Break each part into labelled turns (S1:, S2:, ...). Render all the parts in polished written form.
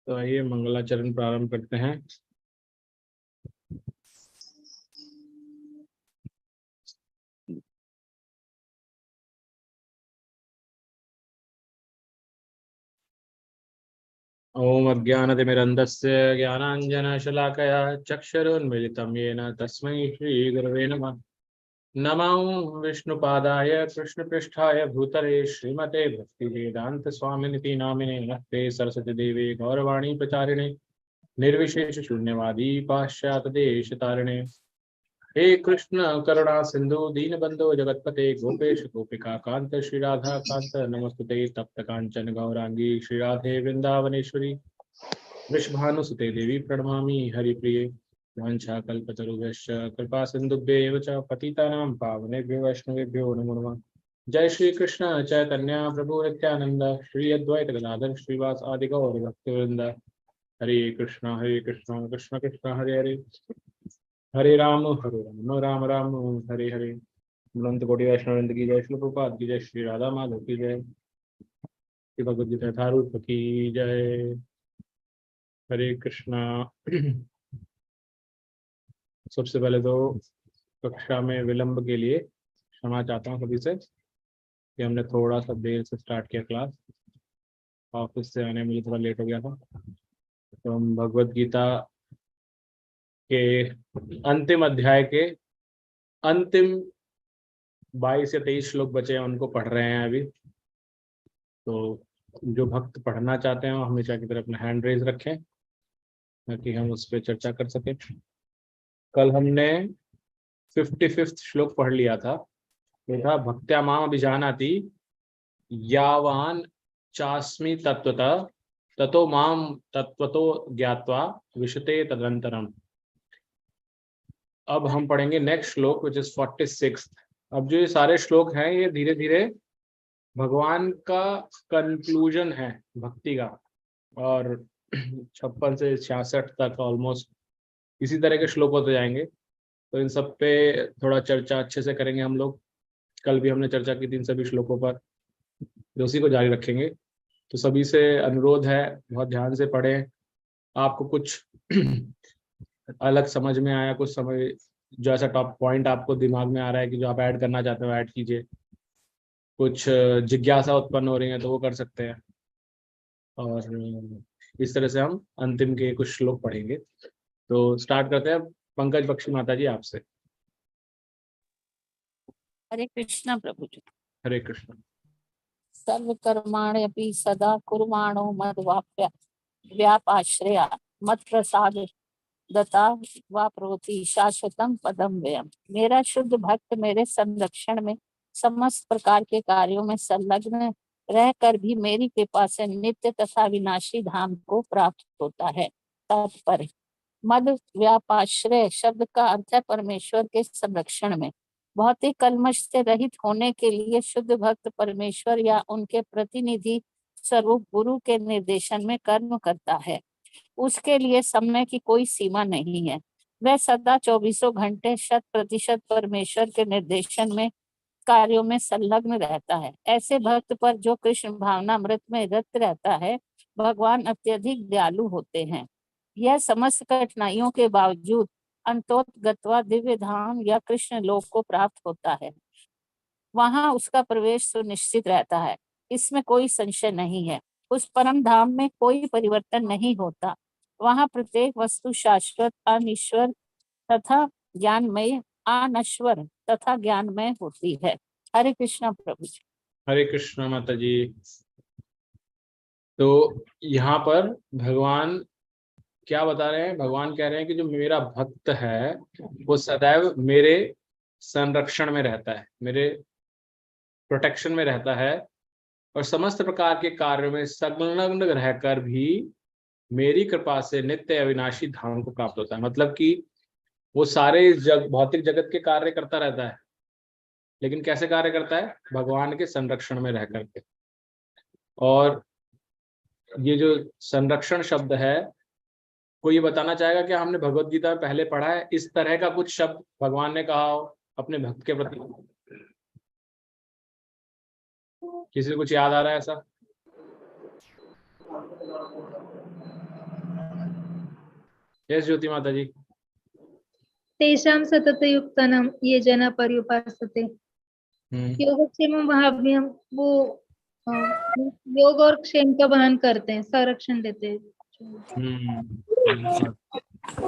S1: तो आइए मंगलाचरण प्रारंभ करते हैं। ओम अज्ञानतिमिरन्धस्य ज्ञानाञ्जनशलाकया चक्षुरुन्मीलितं येन तस्मै श्रीगुरवे नमः। नमो विष्णुपादाय कृष्णपृष्ठाय भूतले श्रीमते भक्तिवेदान्तस्वामिनिति नामिने नमस्ते सरस्वती देवी गौरवाणी प्रचारिणे निर्विशेष शून्यवादी पाश्चात्य देश तारिणे। हे कृष्ण करुणा सिंधु दीनबंधु जगतपते गोपेश गोपिका कांत श्री राधा कांत नमस्तुते तप्त कांचन गौरांगी श्री राधे वृंदावनेश्वरी वृषभानुसुते देवी प्रणमामि हरिप्रिये। वाञ्छाकल्पतरुभ्यश्च कृपा सिन्धुभ्येव च पतितानां पावनेभ्यो वैष्णवेभ्यो नमो नमः। जय श्री कृष्ण चैतन्य प्रभु नित्यानंद श्री अद्वैत गदाधर श्रीवास आदि गौर भक्तवृंद। हरे कृष्ण कृष्ण कृष्ण हरे हरे, हरे राम राम राम हरे हरे। बुलंद कोटि वैष्णव की जय, श्री प्रभुपाद की जय, श्री राधा माधव की जय, श्री भगवद गीता यथारूप की जय। हरे कृष्णा। सबसे पहले तो कक्षा में विलंब के लिए क्षमा चाहता हूँ सभी से कि हमने थोड़ा सा देर से स्टार्ट किया क्लास। ऑफिस से आने में मुझे थोड़ा लेट हो गया था। तो हम भगवद गीता के अंतिम अध्याय के अंतिम 22 या 23 श्लोक बचे हैं, उनको पढ़ रहे हैं अभी। तो जो भक्त पढ़ना चाहते हैं वो हमेशा की तरह अपना हैंड रेज रखें ताकि हम उस पर चर्चा कर सकें। कल हमने 55वां श्लोक पढ़ लिया था। ये था भक्त्या माम अभिजानाति यावान चास्मि तत्वतः ततो माम तत्वतो ज्ञात्वा विशते तदनंतरम। अब हम पढ़ेंगे नेक्स्ट श्लोक विच इज 46। अब जो ये सारे श्लोक हैं ये धीरे धीरे भगवान का कंक्लूजन है भक्ति का, और 56 से 66 तक ऑलमोस्ट इसी तरह के श्लोक होते जाएंगे। तो इन सब पे थोड़ा चर्चा अच्छे से करेंगे हम लोग। कल भी हमने चर्चा की थी इन सभी श्लोकों पर, तो उसी को जारी रखेंगे। तो सभी से अनुरोध है बहुत ध्यान से पढ़ें। आपको कुछ अलग समझ में आया, कुछ समझ जो ऐसा टॉप पॉइंट आपको दिमाग में आ रहा है कि जो आप ऐड करना चाहते हो ऐड कीजिए। कुछ जिज्ञासा उत्पन्न हो रही है तो वो कर सकते हैं। और इस तरह से हम अंतिम के कुछ श्लोक पढ़ेंगे। तो स्टार्ट करते हैं। पंकज बख्शी माता जी आपसे।
S2: हरे कृष्ण प्रभु जी।
S1: हरे कृष्ण।
S2: सर्वकर्माण्यपि सदा कुर्वाणो मद्वाप्य व्यापाश्रया मत्प्रसाद दता वाप्नोति शाश्वतम पदम व्ययम्। मेरा शुद्ध भक्त मेरे संरक्षण में समस्त प्रकार के कार्यों में संलग्न रहकर भी मेरी कृपा से नित्य तथा विनाशी धाम को प्राप्त होता है। तात्पर्य, मद व्यापाश्रय शब्द का अर्थ है परमेश्वर के संरक्षण में। भौतिक कल्मश से रहित होने के लिए शुद्ध भक्त परमेश्वर या उनके प्रतिनिधि स्वरूप गुरु के निर्देशन में कर्म करता है। उसके लिए समय की कोई सीमा नहीं है। वह सदा 24 घंटे 100% परमेश्वर के निर्देशन में कार्यों में संलग्न रहता है। ऐसे भक्त पर जो कृष्ण भावनामृत में रत रहता है, भगवान अत्यधिक दयालु होते हैं। यह समस्त कठिनाइयों के बावजूद अंतोतगत्वा दिव्य धाम या कृष्ण लोक को प्राप्त होता है। वहां उसका प्रवेश सुनिश्चित रहता है, इसमें कोई संशय नहीं है। उस परम धाम में कोई परिवर्तन नहीं होता। वहां प्रत्येक वस्तु शाश्वत अनिश्वर तथा ज्ञानमय अनश्वर तथा ज्ञानमय होती है। हरे कृष्णा प्रभु जी।
S1: हरे कृष्ण माता जी। तो यहाँ पर भगवान क्या बता रहे हैं? भगवान कह रहे हैं कि जो मेरा भक्त है वो सदैव मेरे संरक्षण में रहता है, मेरे प्रोटेक्शन में रहता है, और समस्त प्रकार के कार्यों में संलग्न रहकर भी मेरी कृपा से नित्य अविनाशी धाम को प्राप्त होता है। मतलब कि वो सारे भौतिक जगत के कार्य करता रहता है, लेकिन कैसे कार्य करता है? भगवान के संरक्षण में रह करके। और ये जो संरक्षण शब्द है, कोई ये बताना चाहेगा कि हमने भगवत गीता में पहले पढ़ा है इस तरह का कुछ शब्द भगवान ने कहा हो अपने भक्त के प्रति? किसी को कुछ याद आ रहा है ऐसा? यस ज्योति माता जी।
S3: तेषां सततयुक्तानां ये जना पर्युपासते। योगक्षेम महाभ्यम वो अ, योग और क्षेम का वहन करते हैं, संरक्षण देते हैं।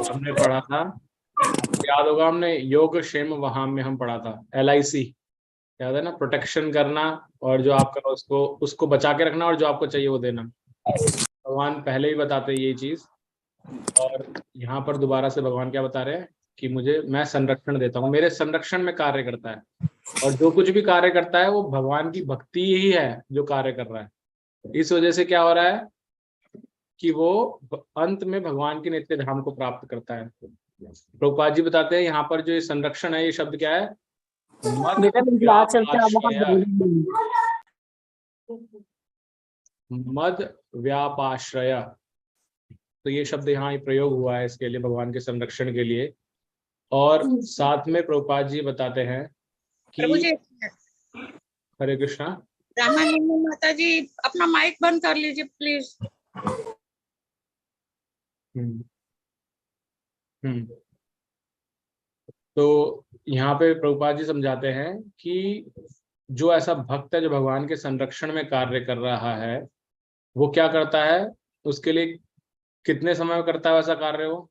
S1: हमने पढ़ा था, याद होगा, हमने योग क्षेम वहां में हम पढ़ा था, LIC याद है ना, प्रोटेक्शन करना और जो आपका उसको उसको बचा के रखना और जो आपको चाहिए वो देना। भगवान पहले ही बताते हैं ये चीज, और यहाँ पर दोबारा से भगवान क्या बता रहे हैं कि मैं संरक्षण देता हूँ, मेरे संरक्षण में कार्य करता है, और जो कुछ भी कार्य करता है वो भगवान की भक्ति ही है जो कार्य कर रहा है। इस वजह से क्या हो रहा है कि वो अंत में भगवान के नित्य धाम को प्राप्त करता है। प्रभुपाद जी बताते हैं यहाँ पर जो ये संरक्षण है, ये शब्द क्या है, मद व्यापाश्रय। तो ये शब्द यहाँ प्रयोग हुआ है इसके लिए, भगवान के संरक्षण के लिए। और साथ में प्रभुपाद जी बताते हैं कि हरे कृष्णा।
S4: रामानंद माता जी अपना माइक बंद कर लीजिए प्लीज।
S1: तो यहाँ पे प्रभुपाद जी समझाते हैं कि जो ऐसा भक्त है जो भगवान के संरक्षण में कार्य कर रहा है, वो क्या करता है, उसके लिए कितने समय में करता है ऐसा कार्य, वो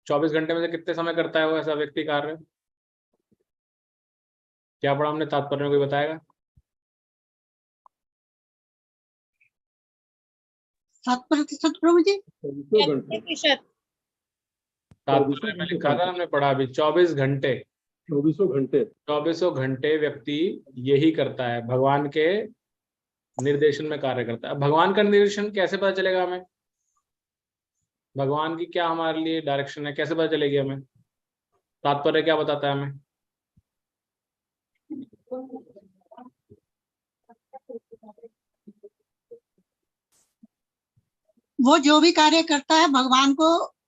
S1: 24 घंटे में से कितने समय करता है वो ऐसा व्यक्ति कार्य? क्या पढ़ा हमने तात्पर्य में, कोई बताएगा?
S4: 7% प्रभु जी।
S1: तात्पर्य में लिखा था हमने पढ़ा अभी, 24 घंटे, 2400 घंटे व्यक्ति यही करता है, भगवान के निर्देशन में कार्य करता है। भगवान का निर्देशन कैसे पता चलेगा हमें, भगवान की क्या हमारे लिए डायरेक्शन है, कैसे पता चलेगी हमें, तात्पर्य क्या बताता है हमें?
S4: वो जो भी कार्य करता है भगवान को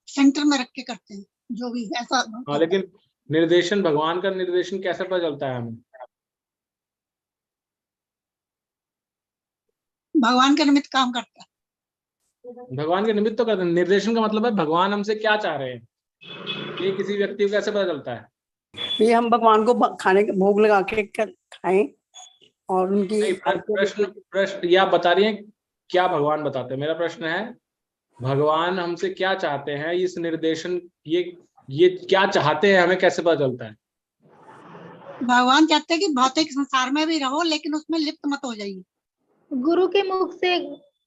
S4: सेंटर में रख के करते हैं, जो भी ऐसा।
S1: हाँ, लेकिन निर्देशन, भगवान का निर्देशन कैसे पता चलता है हमें?
S4: भगवान के निमित्त काम करता है।
S1: भगवान के निमित्त तो करते हैं, निर्देशन का मतलब है भगवान हमसे क्या चाह रहे हैं, ये किसी व्यक्ति को कैसे पता चलता है?
S5: ये हम भगवान को खाने के भोग लगा के खाएं और उनकी
S1: प्रश्न या बता रही हैं क्या भगवान बताते हैं? मेरा प्रश्न है भगवान हमसे क्या चाहते हैं, इस निर्देशन, ये क्या चाहते हैं हमें कैसे पता चलता है?
S4: भगवान चाहते हैं कि भौतिक संसार में भी रहो लेकिन उसमें लिप्त मत हो जाइए।
S3: गुरु के मुख से,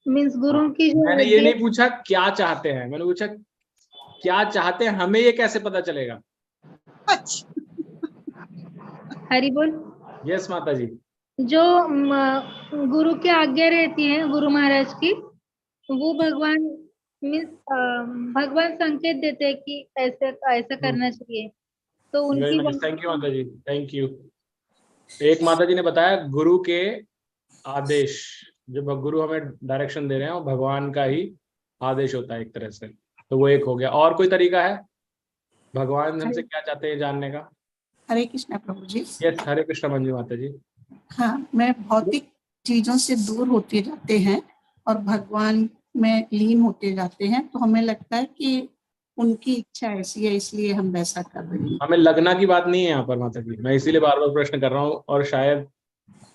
S3: मीन्स गुरु की जो,
S1: मैंने ये नहीं पूछा क्या चाहते हैं, मैंने पूछा क्या चाहते हैं हमें, ये कैसे पता चलेगा?
S4: अच्छा,
S3: हरि बोल।
S1: यस माता जी।
S3: जो गुरु की आज्ञा रहती है, गुरु महाराज की, वो भगवान मीन्स भगवान संकेत देते हैं कि ऐसे ऐसा करना चाहिए, तो उनकी।
S1: थैंक यू माता जी, थैंक यू। एक माता जी ने बताया गुरु के आदेश, जो गुरु हमें डायरेक्शन दे रहे हैं वो भगवान का ही आदेश होता है एक तरह से, तो वो एक हो गया। और कोई तरीका है भगवान हमसे क्या चाहते हैं जानने का?
S6: हरे कृष्णा प्रभु जी।
S1: यस, हरे कृष्णा मंजू माता जी।
S6: हाँ, मैं भौतिक चीजों से दूर होते जाते हैं और भगवान में लीन होते जाते हैं, तो हमें लगता है कि उनकी इच्छा ऐसी है इसलिए हम वैसा कर रहे हैं।
S1: हमें लगना की बात नहीं है यहाँ पर माता जी, मैं इसीलिए बार बार प्रश्न कर रहा हूँ, और शायद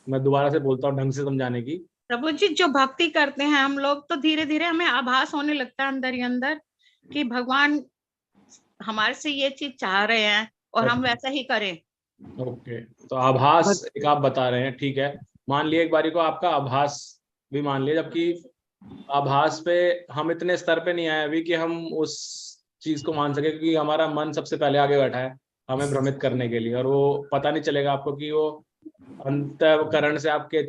S1: मैं दोबारा से बोलता हूँ ढंग से समझाने की।
S4: प्रभु जी जो भक्ति करते हैं हम लोग, तो धीरे धीरे हमें आभास होने लगता है अंदर ही अंदर कि भगवान हमारे से ये चीज चाह रहे हैं और हम वैसा ही करें।
S1: ओके, तो आभास एक आप बता रहे हैं, ठीक है, मान लिया एक बारी को आपका आभास भी मान लिया, जबकि आभास पे हम इतने स्तर पे नहीं आए अभी कि हम उस चीज को मान सके, क्योंकि हमारा मन सबसे पहले आगे बैठा है हमें भ्रमित करने के लिए, और वो पता नहीं चलेगा आपको कि वो अंतःकरण से आपके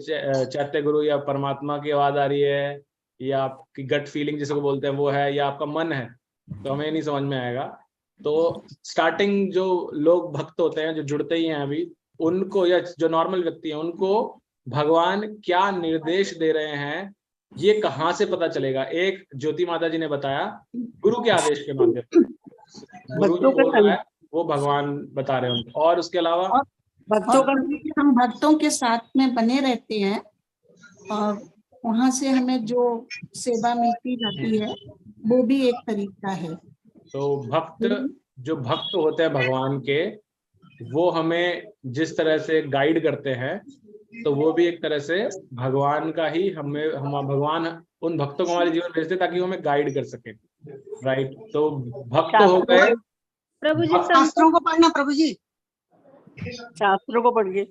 S1: चैत्य गुरु या परमात्मा की आवाज आ रही है, या आपकी गट फीलिंग जिसको बोलते हैं वो है, या आपका मन है, तो हमें नहीं समझ में आएगा। तो स्टार्टिंग जो लोग भक्त होते हैं जो जुड़ते ही हैं अभी, उनको, या जो नॉर्मल व्यक्ति हैं, उनको भगवान क्या निर्देश दे रहे हैं ये कहाँ से पता चलेगा? एक ज्योति माता जी ने बताया गुरु के आदेश के माध्यम से, गुरु जो बोल रहा है वो भगवान बता रहे हैं उनको, और उसके अलावा
S6: भक्तों का, हम भक्तों के साथ में बने रहते हैं और वहां से हमें जो सेवा मिलती जाती है वो भी एक तरीका है।
S1: तो जो भक्त होते हैं भगवान के, वो हमें जिस तरह से गाइड करते हैं, तो वो भी एक तरह से भगवान का ही हम भगवान उन भक्तों को हमारे जीवन भेजते ताकि वो हमें गाइड कर सके। राइट, तो भक्त हो गए
S3: प्रभु जी
S5: शास्त्रों को पढ़ना, प्रभु जी शास्त्रों को पढ़िए,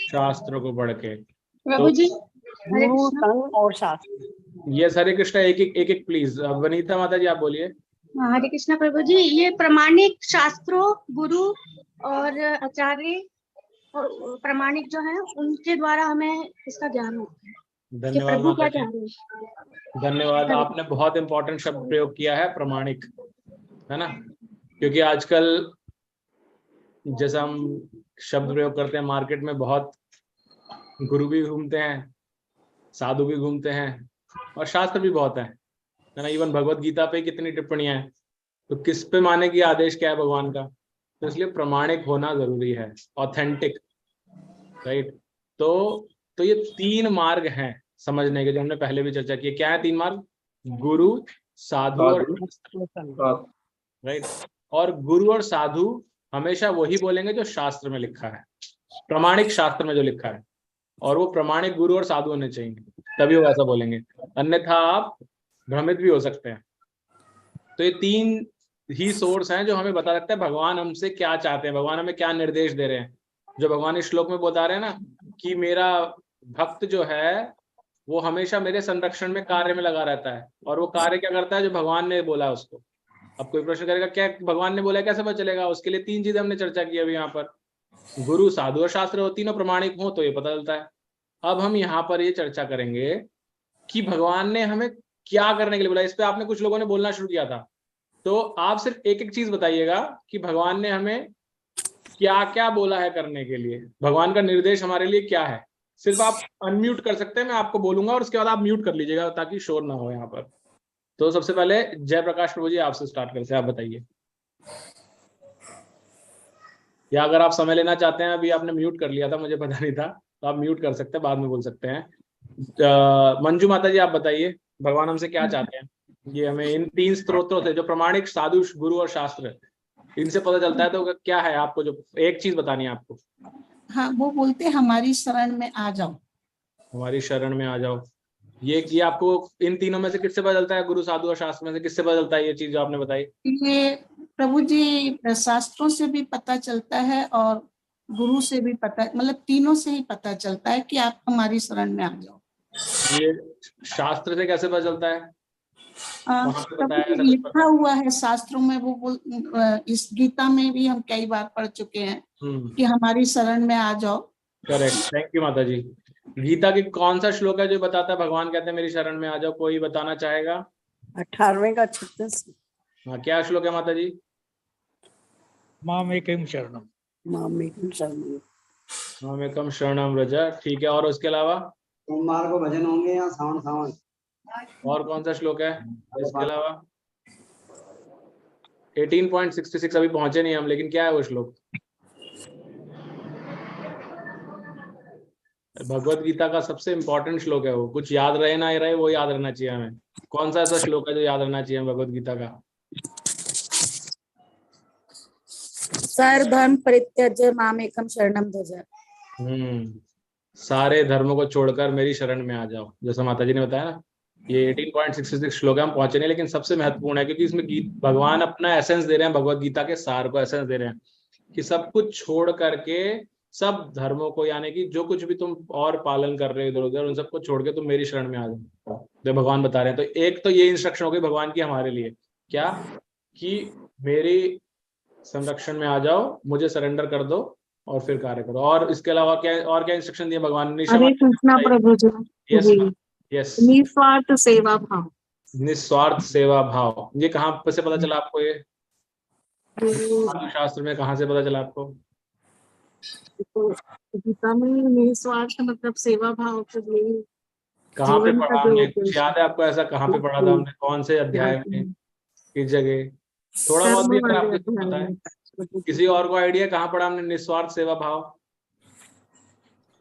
S1: शास्त्रों को पढ़ के।
S3: प्रभु जी
S5: गुरु संघ और शास्त्र।
S1: ये हरे कृष्णा एक एक प्लीज। वनीता माता जी आप बोलिए।
S7: हरे कृष्णा प्रभु जी। ये प्रमाणिक शास्त्रों, गुरु और आचार्य और प्रमाणिक जो है उनके द्वारा हमें इसका ज्ञान होता है कि
S1: धन्यवाद
S7: प्रभु
S1: माता
S7: क्या
S1: जी,
S7: चाह रहे हैं।
S1: धन्यवाद। आपने बहुत इंपॉर्टेंट शब्द प्रयोग किया है, प्रमाणिक, है ना। क्योंकि आजकल जैसा हम शब्द प्रयोग करते हैं मार्केट में, बहुत गुरु भी घूमते हैं, साधु भी घूमते हैं, और शास्त्र भी बहुत है ना। इवन भगवत गीता पे कितनी टिप्पणियां हैं, तो किस पे माने कि आदेश क्या है भगवान का। तो इसलिए प्रमाणिक होना जरूरी है, ऑथेंटिक। राइट, तो ये 3 मार्ग हैं समझने के, जो हमने पहले भी चर्चा की। क्या है 3 मार्ग? गुरु, साधु और शास्त्र। राइट, और गुरु और साधु हमेशा वही बोलेंगे जो शास्त्र में लिखा है, प्रमाणिक शास्त्र में जो लिखा है, और वो प्रमाणिक गुरु और साधु होने चाहिए, तभी वो ऐसा बोलेंगे। अन्यथा आप भ्रमित भी हो सकते हैं। तो ये 3 ही सोर्स हैं जो हमें बता सकते हैं भगवान हमसे क्या चाहते हैं, भगवान हमें क्या निर्देश दे रहे हैं। जो भगवान इस श्लोक में बता रहे हैं ना, कि मेरा भक्त जो है वो हमेशा मेरे संरक्षण में कार्य में लगा रहता है, और वो कार्य क्या करता है जो भगवान ने बोला उसको। अब कोई प्रश्न करेगा क्या भगवान ने बोला कैसे पता चलेगा? उसके लिए 3 चीजें हमने चर्चा की अभी यहाँ पर, गुरु, साधु और शास्त्र होती है, प्रमाणिक हो तो ये पता चलता है। अब हम यहाँ पर ये चर्चा करेंगे कि भगवान ने हमें क्या करने के लिए बोला। इस पे आपने कुछ लोगों ने बोलना शुरू किया था, तो आप सिर्फ एक एक चीज बताइएगा कि भगवान ने हमें क्या क्या बोला है करने के लिए, भगवान का निर्देश हमारे लिए क्या है। सिर्फ आप अनम्यूट कर सकते हैं, मैं आपको बोलूंगा और उसके बाद आप म्यूट कर लीजिएगा ताकि शोर ना हो यहाँ पर। तो सबसे पहले जयप्रकाश प्रभु जी आपसे स्टार्ट करते हैं, आप बताइए। या अगर आप समय लेना चाहते हैं, अभी आपने म्यूट कर लिया था, मुझे पता नहीं था, तो आप म्यूट कर सकते हैं, बाद में बोल सकते हैं। मंजू माता जी आप बताइए, भगवान हमसे क्या चाहते हैं? ये हमें इन 3 स्त्रोतों से, जो प्रमाणिक, साधु, गुरु और शास्त्र, इनसे पता चलता है। तो क्या है आपको जो एक चीज बतानी है आपको?
S6: हाँ, वो बोलते हैं हमारी शरण में आ जाओ,
S1: हमारी शरण में आ जाओ। ये आपको इन तीनों में से किससे पता चलता है? गुरु, साधु और शास्त्र में से किससे पता चलता है ये चीज जो आपने बताई?
S6: ये प्रभु जी शास्त्रों से भी पता चलता है और गुरु से भी पता, मतलब तीनों से ही पता चलता है कि आप हमारी शरण में आ जाओ।
S1: ये शास्त्र से कैसे पता चलता है?
S6: लिखा हुआ है शास्त्रों में, वो इस गीता में भी हम कई बार पढ़ चुके हैं कि हमारी शरण में आ जाओ।
S1: करेक्ट, थैंक यू माता जी। गीता के कौन सा श्लोक है जो बताता है भगवान कहते हैं मेरी शरण में आ जाओ? कोई बताना चाहेगा?
S5: 18वें का 36।
S1: हाँ, क्या श्लोक है माता जी?
S8: मामेकं शरणम,
S5: मामेकं शरणम,
S1: मामेकं शरणम व्रज। ठीक है, और उसके अलावा
S9: सोमवार को भजन होंगे या सावन सावन?
S1: और कौन सा श्लोक है इसके अलावा? 18.66 अभी पहुंचे नहीं हम, लेकिन क्या है वो श्लोक? भगवत गीता का सबसे इंपॉर्टेंट श्लोक है वो। कुछ याद रहे ना रहे, वो याद रहना चाहिए हमें। कौन सा ऐसा श्लोक है जो याद रहना चाहिए भगवत गीता का?
S10: सर्वधर्म परित्यज्य मामेकं शरणं भज।
S1: सारे धर्मों को छोड़कर मेरी शरण में आ जाओ, जैसा माता जी ने बताया ना। ये 18.66 श्लोक है, हम पहुंचे नहीं, लेकिन सबसे महत्वपूर्ण है, क्योंकि इसमें भगवान अपना एसेंस दे रहे हैं, भगवत गीता के सार को एसेंस दे रहे हैं कि सब कुछ छोड़ करके, सब धर्मों को, यानी कि जो कुछ भी तुम और पालन कर रहे हो इधर उधर, उन सबको छोड़ के तुम मेरी शरण में आ जाओ, जो भगवान बता रहे हैं। तो एक तो ये इंस्ट्रक्शन हो गई भगवान की हमारे लिए, क्या कि मेरी संरक्षण में आ जाओ, मुझे सरेंडर कर दो और फिर कार्य करो। और इसके अलावा क्या इंस्ट्रक्शन दिए भगवान ने?
S11: हरे कृष्णा प्रभु जी।
S1: यस,
S11: निस्वार्थ सेवा भाव।
S1: निस्वार्थ सेवा भाव, ये कहाँ से पता चला आपको? ये शास्त्र में कहाँ से पता चला आपको?
S11: तो गीता में निस्वार्थ मतलब सेवा भाव के लिए
S1: कहाँ पे पढ़ा हमने? कुछ याद है आपको ऐसा? कहाँ पे पढ़ा था हमने? कौन से अध्याय में, किस जगह? थोड़ा बहुत भी अगर आपको पता है। किसी और को आइडिया कहाँ पढ़ा हमने निस्वार्थ सेवा भाव?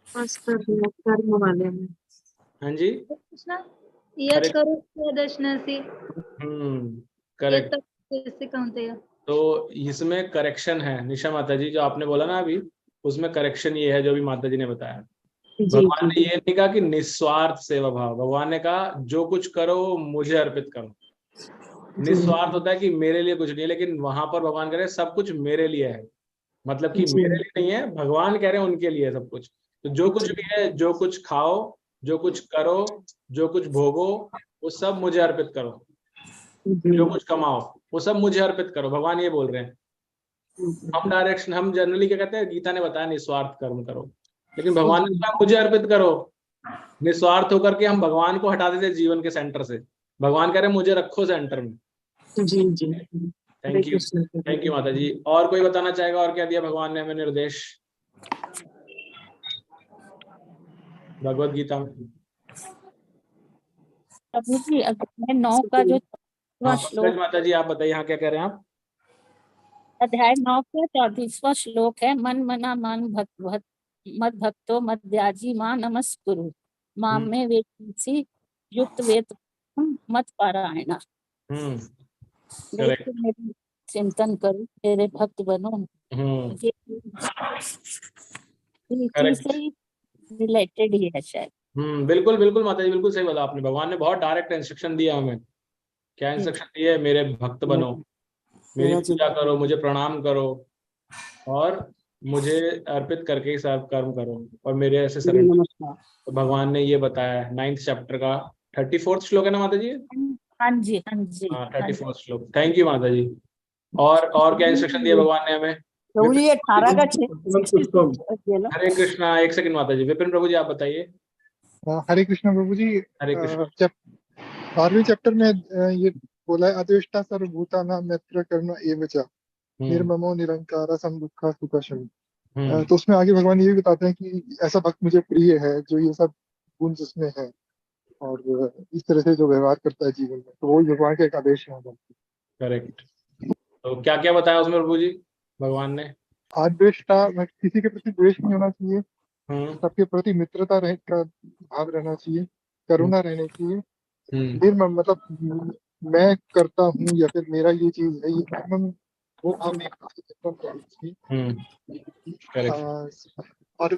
S11: कर्म वाले में।
S1: हाँ जी,
S3: कृष्णा यत्
S1: हरे
S3: करोति यदश्नासि
S1: करेक्ट।
S3: एतत् कैसे कौन्तेय।
S1: तो इसमें करेक्शन है निशा माता जी, जो आपने बोला ना अभी, उसमें करेक्शन ये है जो भी माता जी ने बताया।
S5: जी
S1: भगवान ने
S5: जी
S1: ये नहीं कहा कि निस्वार्थ सेवा भाव, भगवान ने कहा जो कुछ करो मुझे अर्पित करो। निस्वार्थ होता है कि मेरे लिए कुछ नहीं है, लेकिन वहां पर भगवान कह रहे हैं सब कुछ मेरे लिए है, मतलब कि
S5: जी
S1: मेरे लिए नहीं है, भगवान कह रहे हैं उनके लिए सब कुछ। तो जो कुछ भी है, जो कुछ खाओ, जो कुछ करो, जो कुछ भोगो, वो सब मुझे अर्पित करो।
S5: जी
S1: जो कुछ कमाओ वो सब मुझे अर्पित करो, भगवान ये बोल रहे हैं। हम डायरेक्शन, हम जनरली क्या कहते हैं, गीता ने बताया निस्वार्थ कर्म करो, लेकिन भगवान ने कहा मुझे अर्पित करो। निस्वार्थ होकर के हम भगवान को हटा देते जीवन के सेंटर से, भगवान कह रहे हैं मुझे रखो सेंटर में।
S5: जी जी। हरे
S1: थैंक यू माता जी। और कोई बताना चाहेगा और क्या दिया भगवान ने हमें निर्देश भगवत गीता में?
S2: प्रभु जी अध्याय 9 का जो
S1: हाँ,
S2: श्लोक,
S1: पंकज माता जी आप बताइए, यहाँ क्या कह रहे हैं आप?
S2: अध्याय 9 का 34वां श्लोक है, मन मना मन मद भक्तो मद्याजी मां नमस्कुरु मां में वेदसी युक्त वेद मत पारायण।
S1: करेक्ट।
S2: मेरे चिंतन करो, तेरे भक्त बनो, ये इसी
S1: करेक्ट।
S2: से रिलेटेड ही है शायद।
S1: बिल्कुल बिल्कुल माता जी, बिल्कुल सही बोला आपने। भगवान ने बहुत डायरेक्ट इंस्ट्रक्शन दिया हमें। क्या इंस्ट्रक्शन दिया? मेरे भक्त बनो, मेरी पूजा करो, मुझे प्रणाम करो, और मुझे अर्पित करके ही सब कर्म करो, और मेरे ऐसे सरेंडर।
S5: नमस्कार।
S1: तो भगवान ने ये बताया है 9th चैप्टर का 34th श्लोक है ना माता जी?
S2: हाँ जी, हाँ जी,
S1: हाँ, 34th श्लोक। थैंक यू माता जी। और क्या इंस्ट्रक्शन दिया भगवान ने हमें?
S5: प्रभु जी 18 का 66
S1: हरे कृष्णा। एक सेकंड माता जी, विपिन प्रभु जी आप बताइए।
S8: हरे कृष्णा प्रभु जी।
S1: हरे कृष्णा।
S8: 12वें चैप्टर में ये बोला है, अद्वेष्टा सर्वभूतानां मैत्र करुणा एव च निर्ममो निरंकार समदुःखः सुखः। तो उसमें आगे भगवान ये भी बताते हैं कि ऐसा भक्त मुझे प्रिय है जो ये सब गुण जिसमें है और इस तरह से जो व्यवहार करता है जीवन में, तो वो भगवान का एक आदेश है।
S1: करेक्ट। तो क्या क्या बताया उसमें प्रभु जी भगवान ने?
S8: अद्वेष्टा, किसी के प्रति द्वेष नहीं होना चाहिए, सबके प्रति मित्रता का भाव रहना चाहिए, करुणा रहनी चाहिए, निर्मम मतलब मैं करता हूँ या फिर मेरा ये चीज है, ये निर्मम वो भाव नहीं करना चाहिए। और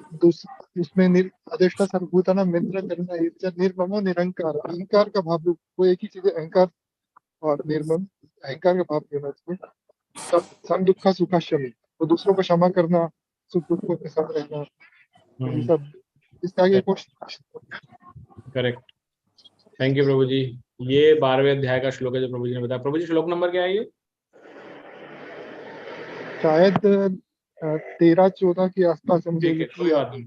S8: उसमें अदेष्टा सर्वभूतानां मित्र करुणा एव च निर्ममो निरंकार, अहंकार का भाव, वो एक ही चीज है, अहंकार और निर्मम, अहंकार का भाव होना चाहिए। सम दुःखः सुखः शमी, तो दूसरों को क्षमा करना, सुख दुखों के साथ रहना, ये सब इसका आगे
S1: करेक्ट। थैंक यू प्रभु जी। ये 12वें अध्याय का श्लोक है जो प्रभु जी ने बताया। प्रभु जी श्लोक नंबर क्या है ये?
S8: शायद 13-14 के आसपास मुझे।
S1: कोई बात नहीं।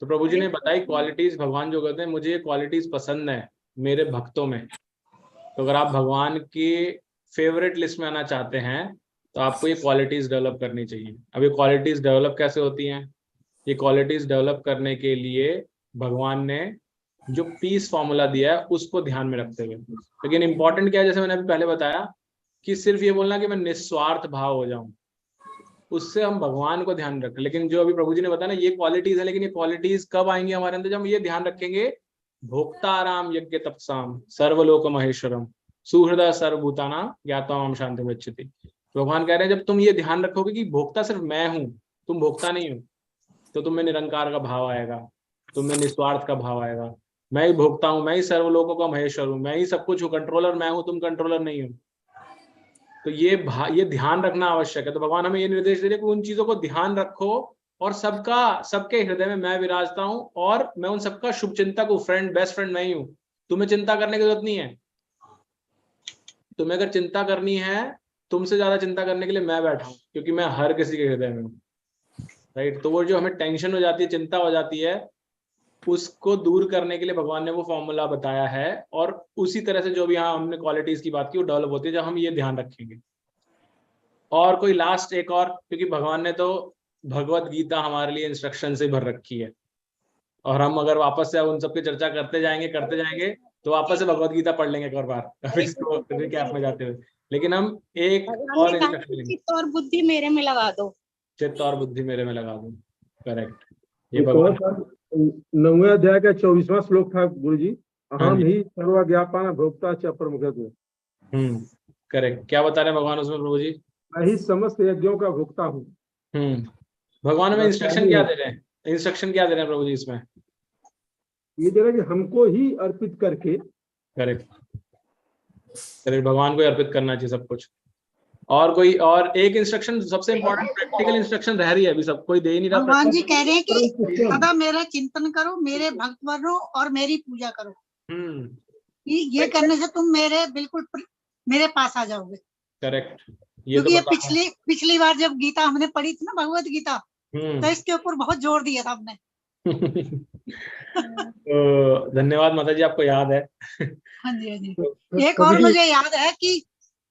S1: तो प्रभु जी ने बताई क्वालिटीज, भगवान जो कहते हैं मुझे ये क्वालिटीज पसंद है मेरे भक्तों में। तो अगर आप भगवान की फेवरेट लिस्ट में आना चाहते हैं तो आपको ये क्वालिटीज डेवलप करनी चाहिए। अब ये क्वालिटीज डेवलप कैसे होती हैं? ये क्वालिटीज डेवलप करने के लिए भगवान ने जो पीस फॉर्मूला दिया है उसको ध्यान में रखते हुए, लेकिन इंपॉर्टेंट क्या है, जैसे मैंने अभी पहले बताया कि सिर्फ ये बोलना कि मैं निस्वार्थ भाव हो जाऊं, उससे हम भगवान को ध्यान रखें। लेकिन जो अभी प्रभु जी ने बताया ना, ये क्वालिटीज है, लेकिन ये क्वालिटीज कब आएंगी हमारे अंदर? जब हम ये ध्यान रखेंगे, भोक्ताराम यज्ञ तपसाम सर्वलोक महेश्वरम सुहृदा सर्वभूताना ज्ञातवाम शांति गच्छति। भगवान कह रहे हैं जब तुम ये ध्यान रखोगे कि भोक्ता सिर्फ मैं हूं, तुम भोक्ता नहीं हो, तो तुम में निरंकार का भाव आएगा, तुम में निस्वार्थ का भाव आएगा। मैं ही भोक्ता हूं, मैं ही सर्वलोकों का महेश्वर हूं, मैं ही सब कुछ हूँ, कंट्रोलर मैं हूं, तुम कंट्रोलर नहीं हो। तो ये ध्यान रखना आवश्यक है। तो भगवान हमें ये निर्देश दे रहे कि उन चीजों को ध्यान रखो, और सबके हृदय में मैं विराजता हूं, और मैं उन सबका शुभ चिंतक हूँ, फ्रेंड, बेस्ट फ्रेंड मैं ही हूँ। तुम्हें चिंता करने की जरूरत नहीं है। तुम्हें अगर चिंता करनी है, तुमसे ज्यादा चिंता करने के लिए मैं बैठा हूँ, क्योंकि मैं हर किसी के हृदय में हूँ। राइट। तो वो जो हमें टेंशन हो जाती है, चिंता हो जाती है, उसको दूर करने के लिए भगवान ने वो फॉर्मूला बताया है, और उसी तरह से जो भी यहाँ हमने क्वालिटीज की बात की वो डेवलप होती है जब हम ये ध्यान रखेंगे। और कोई लास्ट एक और, क्योंकि भगवान ने तो भगवत गीता हमारे लिए इंस्ट्रक्शन से भर रखी है, और हम अगर वापस से उन सबकी चर्चा करते जाएंगे तो वापस से भगवत गीता पढ़ लेंगे एक और बार इसको रिकैप में जाते हुए। लेकिन हम एक और इंस्ट्रक्शन लेंगे,
S7: चित्त और बुद्धि मेरे में लगा दो।
S1: चित्त और बुद्धि मेरे में लगा दो। करेक्ट। ये भगवान
S12: 9वें अध्याय का 24वां श्लोक था गुरु जी।
S1: हाँ
S12: अहम
S1: जी।
S12: ही सर्वज्ञापान भोक्ता च प्रमुख।
S1: करेक्ट। क्या बता रहे हैं भगवान उसमें प्रभु जी?
S12: मैं ही समस्त यज्ञों का भोक्ता हूँ।
S1: भगवान में
S12: बस
S1: इंस्ट्रक्शन
S12: यही
S1: क्या
S12: है।
S1: दे रहे हैं? इंस्ट्रक्शन क्या दे रहे हैं प्रभु जी इसमें?
S12: ये दे रहा है कि हमको ही अर्पित करके।
S1: करेक्ट। भगवान को ही अर्पित करना चाहिए सब कुछ। और कोई और एक इंस्ट्रक्शन सबसे इम्पोर्टेंट प्रैक्टिकल इंस्ट्रक्शन रह रही है, अभी सब कोई दे ही नहीं रहा।
S11: भगवान जी कह रहे हैं कि सदा मेरा चिंतन करो, मेरे भक्त बनो और मेरी पूजा करो। ये करने से तुम मेरे बिल्कुल मेरे पास आ जाओगे।
S1: करेक्ट।
S11: क्योंकि ये पिछली बार जब गीता हमने पढ़ी थी ना, भगवत गीता, तो इसके ऊपर बहुत जोर दिया था हमने।
S1: तो धन्यवाद माता जी, आपको याद है।
S11: हाँ जी, हाँ जी। एक और मुझे याद है कि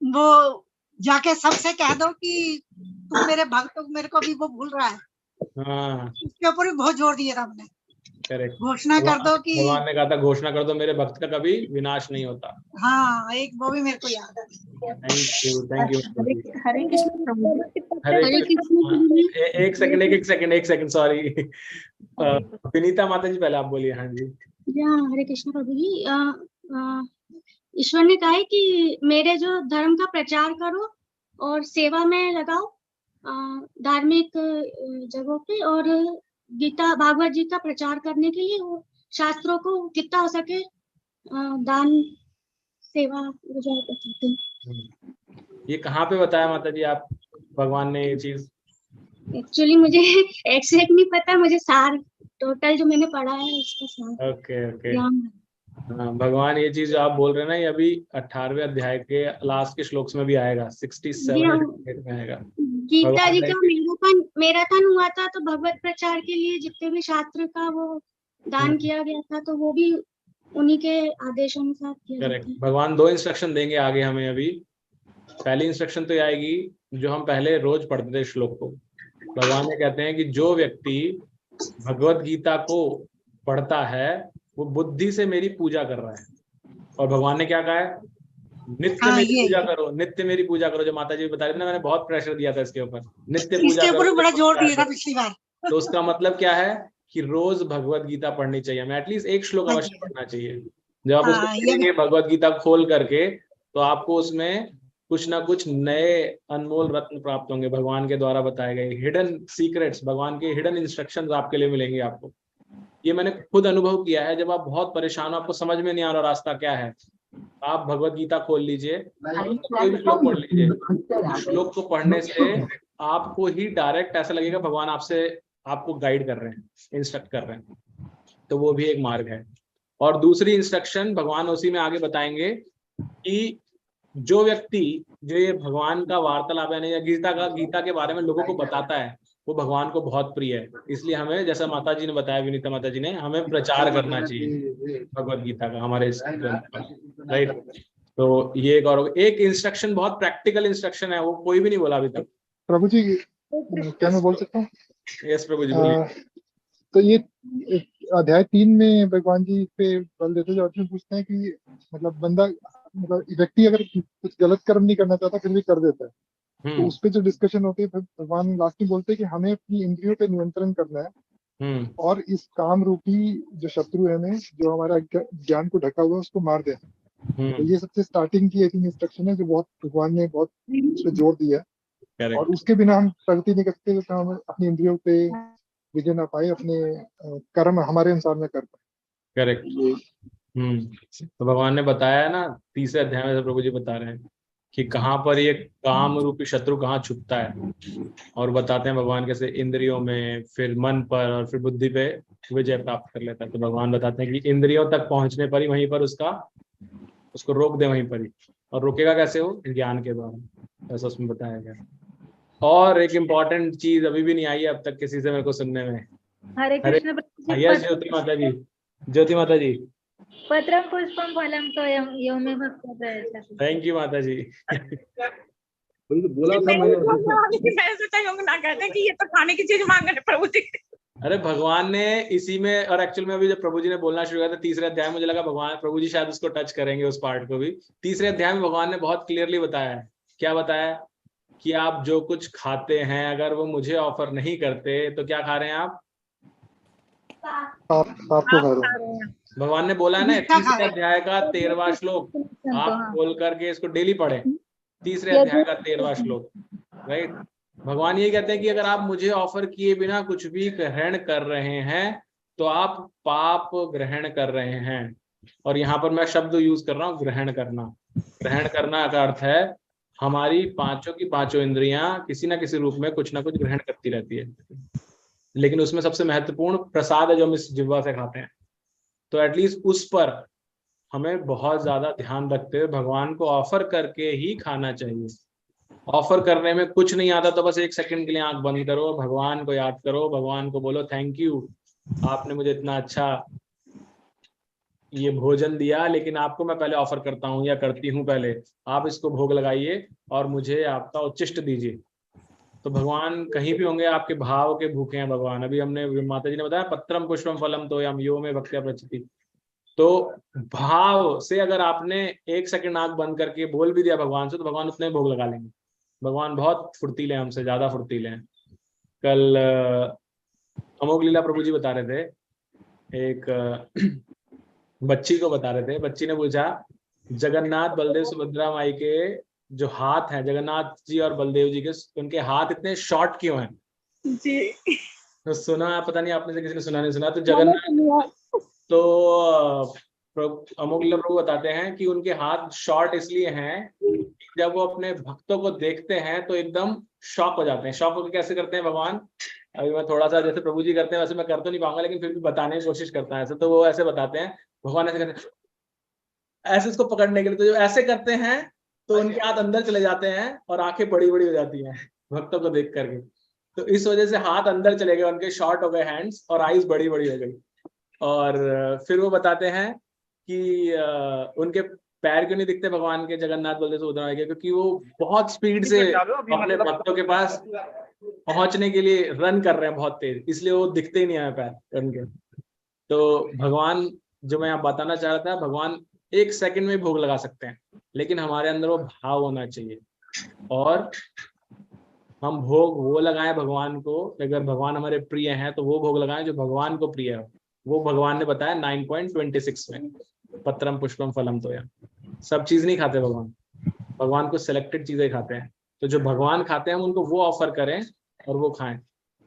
S11: वो जाके सबसे कह दो कि तुम मेरे भक्त हो, मेरे को भी वो भूल रहा है। इसके ऊपर भी बहुत जोर दिया था हमने।
S1: करेक्ट।
S11: घोषणा कर दो कि
S1: भगवान ने कहा था घोषणा कर दो मेरे भक्त का कभी विनाश नहीं होता।
S11: हाँ, एक वो भी मेरे को याद है।
S1: Thank you.
S6: हरे कृष्ण प्रभु जी।
S1: हरे कृष्ण। एक सेकंड सॉरी। विनीता माता जी पहले आप बोलिए। हाँ जी।
S7: हरे कृष्ण प्रभु जी। ईश्वर ने कहा है कि मेरे जो धर्म का प्रचार करो और सेवा में लगाओ धार्मिक जगहों पे, और गीता भागवत जी का प्रचार करने के लिए वो शास्त्रों को जितना हो सके दान सेवा करते हैं।
S1: ये कहाँ पे बताया माता जी आप भगवान ने ये चीज?
S7: एक्चुअली मुझे एग्जैक्ट नहीं पता, मुझे सार टोटल जो मैंने पढ़ा है उसका सार।
S1: ओके। हाँ, भगवान ये चीज जो आप बोल रहे हैं ना, ये अभी 18वें अध्याय के लास्ट के श्लोक में भी आएगा, 67 में आएगा।
S7: गीता जी का मैराथन हुआ था, तो भगवत प्रचार के लिए जितने भी शास्त्र का वो दान किया गया था, तो वो भी उन्हीं के आदेशानुसार किया गया था।
S1: भगवान 2 इंस्ट्रक्शन देंगे आगे हमें। अभी पहली इंस्ट्रक्शन तो आएगी जो हम पहले रोज पढ़ते थे श्लोक को। भगवान ये कहते हैं कि जो व्यक्ति भगवत गीता को पढ़ता है वो बुद्धि से मेरी पूजा कर रहा है। और भगवान ने क्या कहा है? नित्य मेरी पूजा करो, नित्य मेरी पूजा करो। जो माता जी बता रही थी ना, मैंने बहुत प्रेशर दिया था इसके ऊपर, नित्य पूजा करो,
S11: बड़ा जोर दिया था पिछली बार।
S1: तो उसका मतलब क्या है कि रोज भगवत गीता पढ़नी चाहिए, हमें एटलीस्ट एक श्लोक अवश्य पढ़ना चाहिए। जब आप उसको पढ़ेंगे भगवत गीता खोल करके, तो आपको उसमें कुछ ना कुछ नए अनमोल रत्न प्राप्त होंगे। भगवान के द्वारा बताए गए हिडन सीक्रेट्स, भगवान के हिडन इंस्ट्रक्शंस आपके लिए मिलेंगे आपको। ये मैंने खुद अनुभव किया है। जब आप बहुत परेशान हो, आपको समझ में नहीं आ रहा रास्ता क्या है, आप भगवत गीता खोल लीजिए, कोई भी श्लोक पढ़ लीजिए। श्लोक को पढ़ने से आपको ही डायरेक्ट ऐसा लगेगा भगवान आपको गाइड कर रहे हैं, इंस्ट्रक्ट कर रहे हैं। तो वो भी एक मार्ग है। और दूसरी इंस्ट्रक्शन भगवान उसी में आगे बताएंगे कि जो व्यक्ति जो ये भगवान का वार्तालाप है या गीता के बारे में लोगों को बताता है, वो भगवान को बहुत प्रिय है। इसलिए हमें, जैसा माता जी ने बताया, विनीता माता जी ने, हमें प्रचार करना चाहिए भगवत गीता का हमारे राइट। तो ये एक इंस्ट्रक्शन, बहुत प्रैक्टिकल इंस्ट्रक्शन है, वो कोई भी नहीं बोला अभी तक।
S8: प्रभु जी क्या मैं बोल सकता हूँ?
S1: यस प्रभु जी बोलिए।
S8: तो ये अध्याय 3 में भगवान जी पे बल देते जो अर्जुन पूछते हैं कि मतलब व्यक्ति अगर कुछ गलत कर्म नहीं करना चाहता फिर भी कर देता है, तो उस पे जो डिस्कशन होती है, भगवान लास्ट में बोलते हैं कि हमें अपनी इंद्रियों पे नियंत्रण करना है और इस काम रूपी जो शत्रु है हमें, जो हमारा ज्ञान को ढका हुआ है, उसको मार दे। तो ये सबसे स्टार्टिंग की एक इंस्ट्रक्शन है जो बहुत भगवान ने बहुत उस पे जोर दिया है। और उसके बिना हम प्रगति नहीं कर सकते, तो हम अपनी इंद्रियों पे विजय ना पाए, अपने कर्म हमारे अनुसार में कर पाए।
S1: करेक्ट। तो भगवान ने बताया ना, 3 अध्याय में प्रभु जी बता रहे हैं कि कहाँ पर ये काम रूपी शत्रु कहाँ छुपता है, और बताते हैं भगवान कैसे इंद्रियों में, फिर मन पर, और फिर बुद्धि पे विजय प्राप्त कर लेता है। तो भगवान बताते हैं कि इंद्रियों तक पहुंचने पर ही वहीं पर उसको रोक दे वहीं पर ही। और रोकेगा कैसे? हो ज्ञान के द्वारा, ऐसा उसमें बताया गया। और एक इम्पॉर्टेंट चीज अभी भी नहीं आई है अब तक किसी से मेरे को सुनने में।
S3: हरे कृष्ण।
S1: ज्योति माता जी, ज्योति माता जी।
S3: पत्रम पुष्पम फलम तोयम यो मे भक्त।
S1: थैंक यू माता जी।
S12: बोला था
S4: मैं सोचा ना कहते कि ये तो खाने की चीज मांग रहे प्रभु जी।
S1: अरे भगवान ने इसी में, और एक्चुअल में अभी जब प्रभु जी ने बोलना शुरू किया था 3 अध्याय, मुझे लगा भगवान प्रभु जी शायद उसको टच करेंगे, उस पार्ट को भी। 3 अध्याय में भगवान ने बहुत क्लियरली बताया है। क्या बताया? कि आप जो कुछ खाते हैं, अगर वो मुझे ऑफर नहीं करते तो क्या खा रहे हैं आप?
S8: आप तो खा रहे हो।
S1: भगवान ने बोला है ना,
S11: मीठा खा
S1: तीसरे
S11: रहे हैं।
S1: अध्याय का 13वां श्लोक आप
S3: हाँ।
S1: खोल करके इसको डेली पढ़े। तीसरे
S3: ये
S1: अध्याय का 13वां श्लोक, राइट। भगवान ये कहते हैं कि अगर आप मुझे ऑफर किए बिना कुछ भी ग्रहण कर रहे हैं तो आप पाप ग्रहण कर रहे हैं। और यहाँ पर मैं शब्द यूज कर रहा हूँ, ग्रहण करना। ग्रहण करना का अर्थ है हमारी पांचों की पांचों इंद्रियां किसी ना किसी रूप में कुछ ना कुछ ग्रहण करती रहती है, लेकिन उसमें सबसे महत्वपूर्ण प्रसाद है जो हम इस जिह्वा से खाते हैं। तो एटलीस्ट उस पर हमें बहुत ज्यादा ध्यान रखते हुए भगवान को ऑफर करके ही खाना चाहिए। ऑफर करने में कुछ नहीं आता तो बस 1 सेकंड के लिए आंख बंद करो, भगवान को याद करो, भगवान को बोलो थैंक यू, आपने मुझे इतना अच्छा ये भोजन दिया, लेकिन आपको मैं पहले ऑफर करता हूँ या करती हूँ, पहले आप इसको भोग लगाइए और मुझे आपका उच्चिष्ट दीजिए। तो भगवान कहीं भी होंगे, आपके भाव के भूखे हैं भगवान। अभी हमने माता जी ने बताया पत्रम पुष्पम फलम तोयम यो में भक्त्या प्रचिति। तो भाव से अगर आपने 1 सेकंड आंख बंद करके बोल भी दिया भगवान से तो भगवान उतने भोग लगा लेंगे। भगवान बहुत फुर्तीले हैं, हमसे ज्यादा फुर्तीले हैं। कल अमोघ लीला प्रभु जी बता रहे थे, एक बच्ची को बता रहे थे। बच्ची ने पूछा जगन्नाथ बलदेव सुभद्रा माई के जो हाथ हैं, जगन्नाथ जी और बलदेव जी के, उनके हाथ इतने शॉर्ट क्यों हैं?
S5: जी
S1: तो सुना, पता नहीं आपने से किसी ने सुना नहीं सुना। तो जगन्नाथ तो अमोघ लीला प्रभु बताते हैं कि उनके हाथ शॉर्ट इसलिए हैं जब वो अपने भक्तों को देखते हैं तो एकदम शॉक हो जाते हैं। शॉक होकर कैसे करते हैं भगवान? अभी मैं थोड़ा सा जैसे प्रभु जी करते हैं वैसे मैं कर तो नहीं पाऊंगा, लेकिन फिर भी बताने की कोशिश करता है ऐसे। तो वो ऐसे बताते हैं, भगवान ऐसे करते हैं, ऐसे इसको पकड़ने के लिए। तो जो ऐसे करते हैं तो उनके हाथ अंदर चले जाते हैं और आंखें बड़ी बड़ी हो जाती हैं भक्तों को देख करके। तो इस वजह से हाथ अंदर चले गए उनके, शॉर्ट हो गए हैंड्स और आईज बड़ी बड़ी हो गई। और फिर वो बताते हैं कि उनके पैर क्यों नहीं दिखते भगवान के, जगन्नाथ बलदेव सुभद्रा के? क्योंकि वो बहुत स्पीड से अपने भक्तों के पास पहुंचने के लिए रन कर रहे हैं बहुत तेज, इसलिए वो दिखते ही नहीं है पैर उनके। तो भगवान, जो मैं आप बताना चाह रहा था, भगवान 1 सेकंड में भोग लगा सकते हैं, लेकिन हमारे अंदर वो भाव होना चाहिए। और हम भोग वो लगाएं भगवान को, अगर भगवान हमारे प्रिय हैं तो वो भोग लगाएं जो भगवान को प्रिय है। वो भगवान ने बताया 9.26 में, पत्रम पुष्पम फलम तोयम। सब चीज नहीं खाते भगवान, भगवान को सिलेक्टेड चीजें खाते हैं। तो जो भगवान खाते हैं हम उनको वो ऑफर करें और वो खाएं,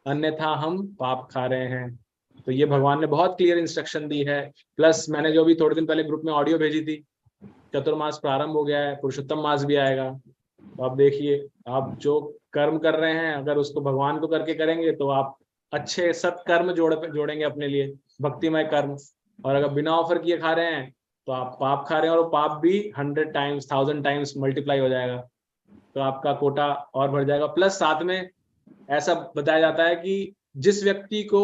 S1: अन्यथा हम पाप खा रहे हैं। तो ये भगवान ने बहुत क्लियर इंस्ट्रक्शन दी है। प्लस मैंने जो अभी थोड़े दिन पहले ग्रुप में ऑडियो भेजी थी, चतुर्मास प्रारंभ हो गया है, पुरुषोत्तम मास भी आएगा। तो आप देखिए, आप जो कर्म कर रहे हैं अगर उसको भगवान को करके करेंगे तो आप अच्छे सत्कर्म जोड़ेंगे अपने लिए, भक्तिमय कर्म। और अगर बिना ऑफर किए खा रहे हैं तो आप पाप खा रहे हैं, और वो पाप भी 100 टाइम्स 1000 टाइम्स मल्टीप्लाई हो जाएगा। तो आपका कोटा और बढ़ जाएगा। प्लस साथ में ऐसा बताया जाता है कि जिस व्यक्ति को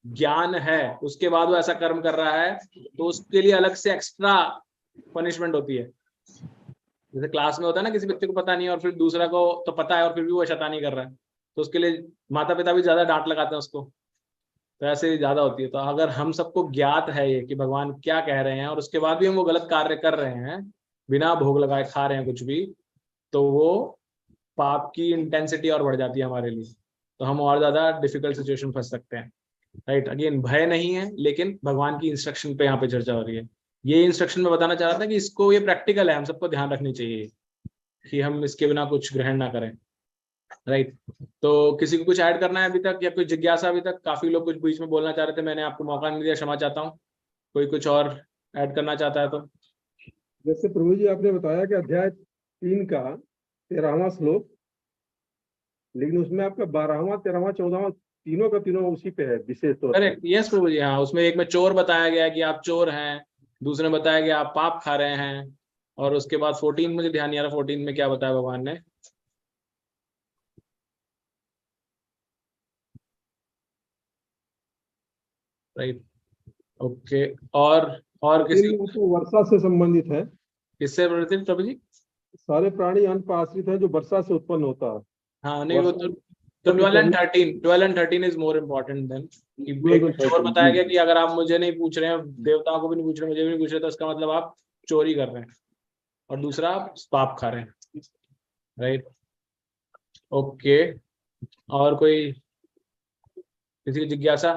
S1: ज्ञान है उसके बाद वो ऐसा कर्म कर रहा है तो उसके लिए अलग से एक्स्ट्रा पनिशमेंट होती है। जैसे क्लास में होता है ना, किसी बच्चे को पता नहीं है और फिर दूसरा को तो पता है और फिर भी वो शैतानी कर रहा है, तो उसके लिए माता पिता भी ज्यादा डांट लगाते हैं उसको। तो ऐसे ही ज्यादा होती है। तो अगर हम सबको ज्ञात है ये कि भगवान क्या कह रहे हैं और उसके बाद भी हम वो गलत कार्य कर रहे हैं, बिना भोग लगाए खा रहे हैं कुछ भी, तो वो पाप की इंटेंसिटी और बढ़ जाती है हमारे लिए। तो हम और ज्यादा डिफिकल्ट सिचुएशन फंस सकते हैं। राइट, अगेन भय नहीं है, लेकिन भगवान की इंस्ट्रक्शन पे यहाँ पे चर्चा हो रही है। ये इंस्ट्रक्शन में बताना चाह रहा था कि इसको, ये प्रैक्टिकल है, हम सबको ध्यान रखनी चाहिए कि हम इसके बिना कुछ ग्रहण ना करें। राइट, तो किसी को कुछ ऐड करना है अभी तक, या कोई जिज्ञासा? अभी तक काफी लोग कुछ बीच में बोलना चाह रहे थे, मैंने आपको मौका नहीं दिया, क्षमा चाहता हूँ। कोई कुछ और ऐड करना चाहता है तो?
S12: जैसे प्रभु जी आपने बताया कि अध्याय 3 का 13वां श्लोक, लेकिन उसमें आपका 12वां 13वां 14वां तीनों का तीनों उसी पे है विशेष तौर
S1: पर। यस प्रभु जी, हाँ। उसमें एक में चोर बताया गया कि आप चोर हैं, दूसरे में बताया गया आप पाप खा रहे हैं, और उसके बाद 14 मुझे ध्यान नहीं आ रहा 14 में क्या बताया भगवान ने। Right, okay. और किसी
S12: तो वर्षा से संबंधित है।
S1: किससे प्रभु जी?
S12: सारे प्राणी अन्न पर आश्रित है जो वर्षा से उत्पन्न होता है।
S1: हाँ, नहीं वो तो 12 and 13 is more important then. चोर बताया गया कि अगर आप मुझे नहीं पूछ रहे हैं, देवताओं को भी नहीं पूछ रहे, मुझे भी नहीं पूछ रहे, तो इसका मतलब आप चोरी कर रहे हैं, और दूसरा आप पाप खा रहे हैं। Right, okay. और कोई, किसी की जिज्ञासा?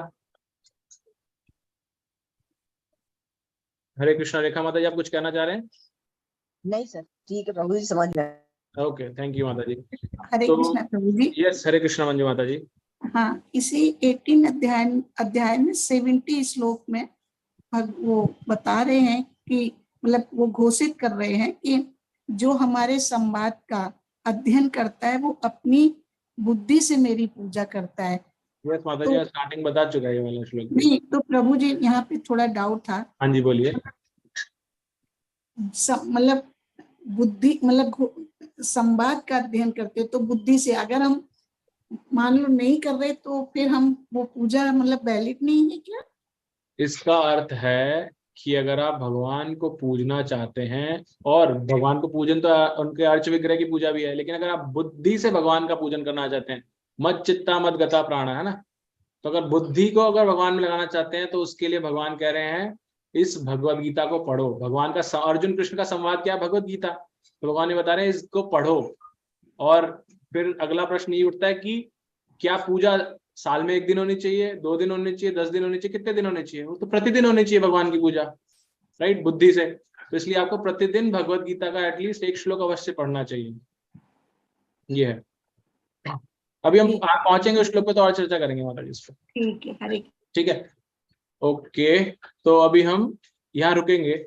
S1: हरे कृष्णा। रेखा माता जी, आप कुछ कहना चाह रहे हैं?
S13: नहीं सर, ठीक है प्रभु जी, समझ गए।
S1: ओके, थैंक यू माता जी।
S6: हरे
S1: तो
S6: कृष्णा प्रभु जी।
S1: यस, हरे कृष्णा मंजू माता जी।
S6: हाँ, इसी 18 अध्याय में 70 श्लोक में वो बता रहे हैं कि मतलब वो घोषित कर रहे हैं कि जो हमारे संवाद का अध्ययन करता है वो अपनी बुद्धि से मेरी पूजा करता है।
S1: यस माता
S6: तो
S1: जी, स्टार्टिंग बता चुका है ये वाला श्लोक।
S6: नहीं, तो प्रभु जी यहाँ पे थोड़ा डाउट था।
S1: हाँ जी, बोलिए।
S6: मतलब बुद्धि, मतलब संवाद का अध्ययन करते तो बुद्धि से, अगर हम मान लो नहीं कर रहे तो फिर हम वो पूजा मतलब वैलिड नहीं है क्या?
S1: इसका अर्थ है कि अगर आप भगवान को पूजना चाहते हैं, और भगवान को पूजन तो उनके अर्च विग्रह की पूजा भी है, लेकिन अगर आप बुद्धि से भगवान का पूजन करना चाहते हैं, मत चित्ता मत गता प्राण, है ना, तो अगर बुद्धि को अगर भगवान में लगाना चाहते हैं तो उसके लिए भगवान कह रहे हैं इस भगवद गीता को पढ़ो। भगवान का अर्जुन कृष्ण का संवाद क्या है? भगवद गीता। तो भगवान ने बता रहे हैं इसको पढ़ो। और फिर अगला प्रश्न ये उठता है कि क्या पूजा साल में 1 दिन होनी चाहिए, 2 दिन होनी चाहिए, 10 दिन होनी चाहिए, कितने दिन होने चाहिए? वो तो प्रतिदिन होनी चाहिए भगवान की पूजा, राइट, बुद्धि से। तो इसलिए आपको प्रतिदिन भगवद गीता का एटलीस्ट 1 श्लोक अवश्य पढ़ना चाहिए। ये है। अभी हम पहुंचेंगे उस श्लोक पे तो और चर्चा करेंगे माता जी इस पर।
S6: ठीक है, हरे।
S1: ठीक है, ओके। तो अभी हम यहाँ रुकेंगे।